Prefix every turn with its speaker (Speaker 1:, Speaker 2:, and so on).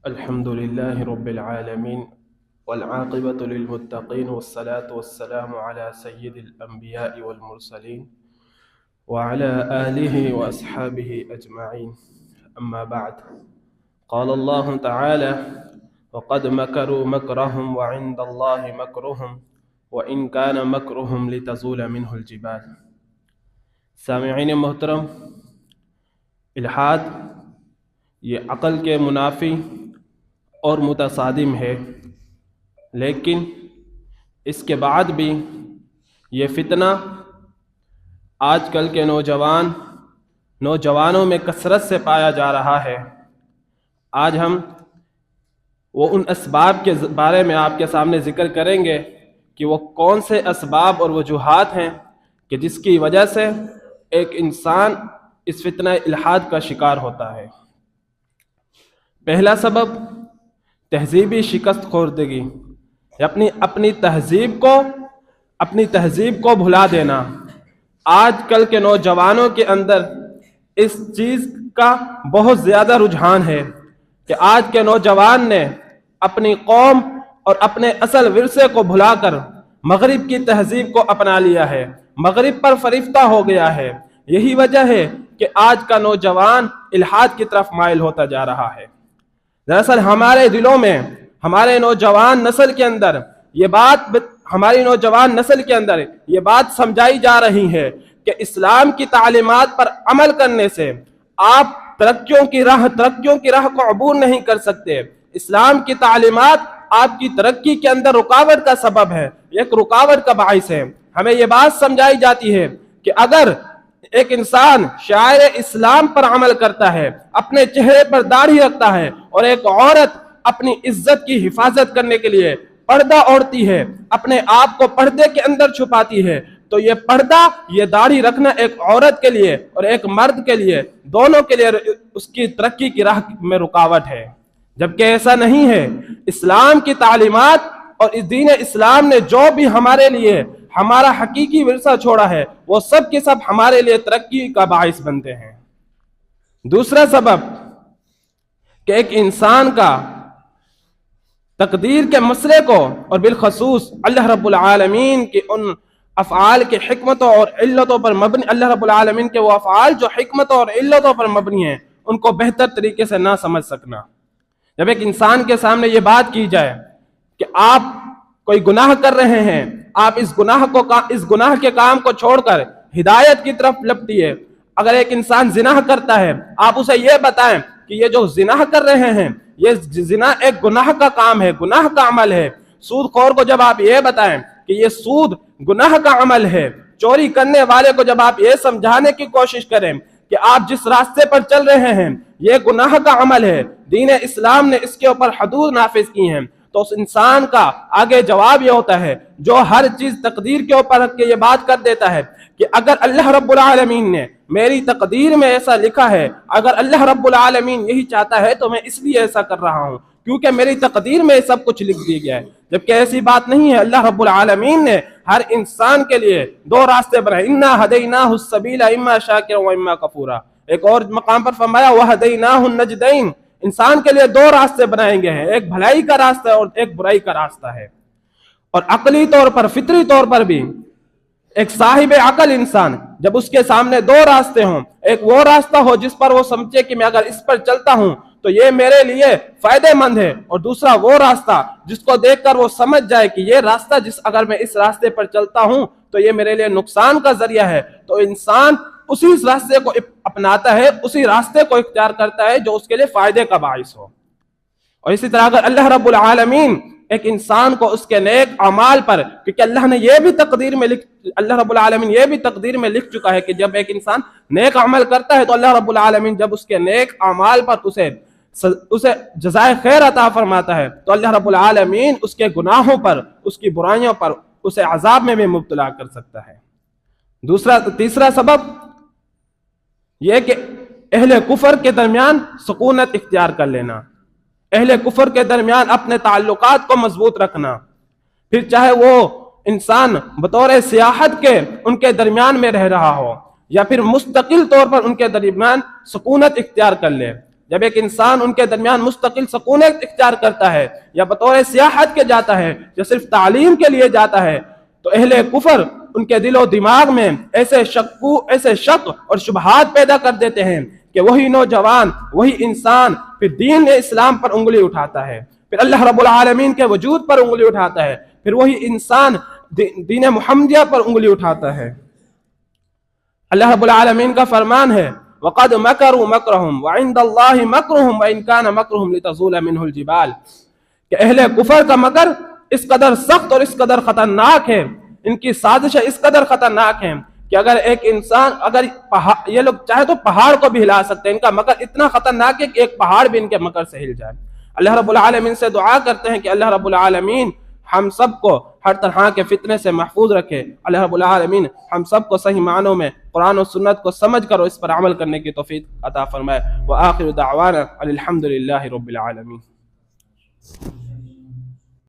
Speaker 1: الحمد لله رب العالمين والعاقبة للمتقين والصلاة والسلام على سيد الأنبياء والمرسلين وعلى آله وأصحابه أجمعين. أما بعد، قال الله تعالى: وقد مكروا مكرهم وعند الله مكرهم وإن كان مكرهم لتزول منه الجبال. سامعین محترم، الحاد یہ عقل کے منافی اور متصادم ہے، لیکن اس کے بعد بھی یہ فتنہ آج کل کے نوجوانوں میں کثرت سے پایا جا رہا ہے۔ آج ہم وہ ان اسباب کے بارے میں آپ کے سامنے ذکر کریں گے کہ وہ کون سے اسباب اور وجوہات ہیں کہ جس کی وجہ سے ایک انسان اس فتنہ الحاد کا شکار ہوتا ہے۔ پہلا سبب تہذیبی شکست خوردگی، اپنی تہذیب کو بھلا دینا۔ آج کل کے نوجوانوں کے اندر اس چیز کا بہت زیادہ رجحان ہے کہ آج کے نوجوان نے اپنی قوم اور اپنے اصل ورثے کو بھلا کر مغرب کی تہذیب کو اپنا لیا ہے، مغرب پر فریفتہ ہو گیا ہے۔ یہی وجہ ہے کہ آج کا نوجوان الحاد کی طرف مائل ہوتا جا رہا ہے۔ دراصل ہمارے دلوں میں، ہماری نوجوان نسل کے اندر یہ بات سمجھائی جا رہی ہے کہ اسلام کی تعلیمات پر عمل کرنے سے آپ ترقیوں کی راہ کو عبور نہیں کر سکتے۔ اسلام کی تعلیمات آپ کی ترقی کے اندر رکاوٹ کا سبب ہے، ایک رکاوٹ کا باعث ہے۔ ہمیں یہ بات سمجھائی جاتی ہے کہ اگر ایک انسان شعائر اسلام پر عمل کرتا ہے، اپنے چہرے پر داڑھی رکھتا ہے، اور ایک عورت اپنی عزت کی حفاظت کرنے کے لیے پردہ اوڑھتی ہے، اپنے آپ کو پردے کے اندر چھپاتی ہے، تو یہ پردہ، یہ داڑھی رکھنا ایک عورت کے لیے اور ایک مرد کے لیے، دونوں کے لیے اس کی ترقی کی راہ میں رکاوٹ ہے، جبکہ ایسا نہیں ہے۔ اسلام کی تعلیمات اور اس دین اسلام نے جو بھی ہمارے لیے ہمارا حقیقی ورثہ چھوڑا ہے، وہ سب کے سب ہمارے لیے ترقی کا باعث بنتے ہیں۔ دوسرا سبب کہ ایک انسان کا تقدیر کے مسئلے کو، اور بالخصوص اللہ رب العالمین کے ان افعال کے حکمتوں اور علتوں پر مبنی، اللہ رب العالمین کے وہ افعال جو حکمتوں اور علتوں پر مبنی ہیں، ان کو بہتر طریقے سے نہ سمجھ سکنا۔ جب ایک انسان کے سامنے یہ بات کی جائے کہ آپ کوئی گناہ کر رہے ہیں، آپ اس گناہ کے کام کو چھوڑ کر ہدایت کی طرف لپٹیے۔ اگر ایک انسان زنا کرتا ہے، آپ اسے یہ بتائیں کہ یہ جو زنا کر رہے ہیں، یہ زنا ایک گناہ کا کام ہے، گناہ کا عمل ہے۔ سود خور کو جب آپ یہ بتائیں کہ یہ سود گناہ کا عمل ہے، چوری کرنے والے کو جب آپ یہ سمجھانے کی کوشش کریں کہ آپ جس راستے پر چل رہے ہیں یہ گناہ کا عمل ہے، دین اسلام نے اس کے اوپر حدود نافذ کی ہیں، تو اس انسان کا آگے جواب یہ ہوتا ہے، جو ہر چیز تقدیر کے اوپر رکھ کے یہ بات کر دیتا ہے کہ اگر اللہ رب العالمین نے میری تقدیر میں ایسا لکھا ہے، اگر اللہ رب العالمین یہی چاہتا ہے تو میں اس لیے ایسا کر رہا ہوں، کیونکہ میری تقدیر میں سب کچھ لکھ دیا گیا ہے، جبکہ ایسی بات نہیں ہے۔ اللہ رب العالمین نے ہر انسان کے لیے دو راستے بنائے، اِنَّا هَدَيْنَاهُ السَّبِيلَ إِمَّا شَاكِرًا وَإِمَّا كَفُورًا۔ ایک اور مقام پر فرمایا وَهَدَيْنَاهُ النَّجْدَيْنِ، انسان کے لیے دو راستے بنائے گئے ہیں، ایک بھلائی کا راستہ اور ایک برائی کا راستہ ہے۔ اور عقلی طور پر، فطری طور پر بھی ایک صاحب عقل انسان جب اس کے سامنے دو راستے ہوں، ایک وہ راستہ ہو جس پر وہ سمجھے کہ میں اگر اس پر چلتا ہوں تو یہ میرے لیے فائدہ مند ہے، اور دوسرا وہ راستہ جس کو دیکھ کر وہ سمجھ جائے کہ یہ راستہ اگر میں اس راستے پر چلتا ہوں تو یہ میرے لیے نقصان کا ذریعہ ہے، تو انسان اسی راستے کو اپناتا ہے، اسی راستے کو اختیار کرتا ہے جو اس کے لیے فائدے کا باعث ہو۔ اور اسی طرح اگر اللہ رب العالمین ایک انسان کو اس کے نیک اعمال پر، کیونکہ اللہ رب العالمین یہ بھی تقدیر میں لکھ چکا ہے کہ جب ایک انسان نیک عمل کرتا ہے تو اللہ رب العالمین جب اس کے نیک اعمال پر اسے جزائے خیر عطا فرماتا ہے، تو اللہ رب العالمین اس کے گناہوں پر، اس کی برائیوں پر اسے عذاب میں بھی مبتلا کر سکتا ہے۔ تیسرا سبب یہ کہ اہل کفر کے درمیان سکونت اختیار کر لینا، اہل کفر کے درمیان اپنے تعلقات کو مضبوط رکھنا، پھر چاہے وہ انسان بطور سیاحت کے ان کے درمیان میں رہ رہا ہو یا پھر مستقل طور پر ان کے درمیان سکونت اختیار کر لے۔ جب ایک انسان ان کے درمیان مستقل سکونت اختیار کرتا ہے یا بطور سیاحت کے جاتا ہے یا صرف تعلیم کے لیے جاتا ہے تو اہل کفر ان کے دل و دماغ میں ایسے شک اور شبہات پیدا کر دیتے ہیں کہ وہی نوجوان وہی انسان پھر دین اسلام پر انگلی اٹھاتا ہے، پھر اللہ رب العالمین کے وجود پر انگلی اٹھاتا ہے، پھر وہی انسان دین محمدیہ پر انگلی اٹھاتا ہے۔ اللہ رب العالمین کا فرمان ہے وَقَدْ مَكَرُوا مَكْرَهُمْ وَعِنْدَ اللَّهِ مَكْرُهُمْ وَإِنْ كَانَ مَكْرُهُمْ لِتَزُولَ مِنْهُ الْجِبَالِ کہ اہل کفر کا مکر اس قدر سخت اور اس قدر خطرناک ہے، ان کی سازشیں اس قدر خطرناک ہیں کہ اگر ایک انسان یہ لوگ چاہے تو پہاڑ کو بھی ہلا سکتے ہیں، ان کا مکر اتنا خطرناک ہے کہ ایک پہاڑ بھی ان کے مکر سے ہل جائے۔ اللہ رب العالمین سے دعا کرتے ہیں کہ اللہ رب العالمین ہم سب کو ہر طرح کے فتنے سے محفوظ رکھے، اللہ رب العالمین ہم سب کو صحیح معنوں میں قرآن و سنت کو سمجھ کر اور اس پر عمل کرنے کی توفیق عطا فرمائے۔ وآخر دعوانا الحمد للہ رب العالمین۔